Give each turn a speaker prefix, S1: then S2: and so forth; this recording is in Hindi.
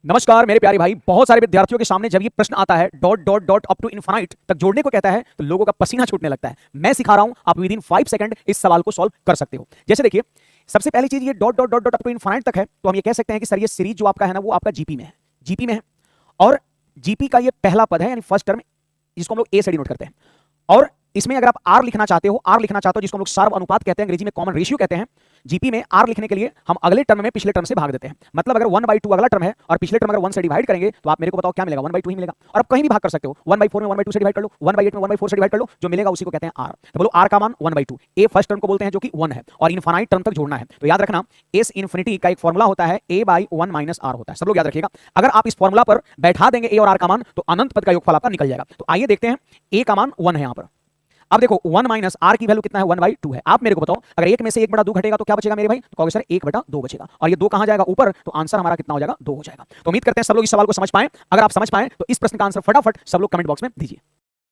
S1: नमस्कार मेरे प्यारे भाई। बहुत सारे विद्यार्थियों के सामने जब ये प्रश्न आता है dot dot dot up to infinite तक जोड़ने को कहता है तो लोगों का पसीना छूटने लगता है। मैं सिखा रहा हूं, आप विद इन 5 सेकंड इस सवाल को सॉल्व कर सकते हो। जैसे देखिए, सबसे पहली चीज ये dot dot dot dot up to infinite तक है तो हम ये कह सकते हैं कि सर ये सीरीज जो आपका है ना वो आपका जीपी में है, जीपी में है। और जीपी का ये पहला पद है यानी फर्स्ट टर्म, जिसको हम लोग ए से डिनोट करते हैं। और इसमें अगर आप आर लिखना चाहते हो, आर लिखना चाहते हो जिसको हम लोग सार्व अनुपात कहते हैं, अंग्रेजी में कॉमन रेशियो कहते हैं। जीपी में आर लिखने के लिए हम अगले टर्म में पिछले टर्म से भाग देते हैं। मतलब अगर 1/2 अगला टर्म है और पिछले टर्म अगर 1 से डिवाइड करेंगे तो आप मेरे को बताओ क्या मिलेगा, 1/2 ही मिलेगा। और आप कहीं भी भाग कर सकते हो, 1/4 में 1/2 से डिवाइड कर लो, 1/8 में 1/4 से डिवाइड कर लो, जो मिलेगा उसी को कहते हैं आर। तो बोलो आर का मान 1/2। ए फर्स्ट टर्म को बोलते हैं जो कि 1 है और इनफाइनाइट टर्म तक जोड़ना है। तो याद रखना, एस इन्फिनिटी का एक फॉर्मूला होता है a/1 - r होता है। सब लोग याद रखिएगा। अगर आप इस फॉर्मूला पर बैठा देंगे ए और आर का मान तो अनंत पद का योगफल आपका निकल जाएगा। तो आइए देखते हैं, ए का मान 1 है यहां पर। अब देखो 1 - r की वैल्यू कितना है, 1/2 है। आप मेरे को बताओ, अगर 1 में से 1/2 घटेगा तो क्या बचेगा मेरे भाई? तो कहोगे सर 1/2 बचेगा और ये 2 कहां जाएगा? ऊपर। तो आंसर हमारा कितना हो जाएगा? 2 हो जाएगा। तो उम्मीद करते हैं सब लोग इस सवाल को समझ पाए। अगर आप समझ पाए तो इस प्रश्न का आंसर फटाफट सब लोग कमेंट बॉक्स में दीजिए।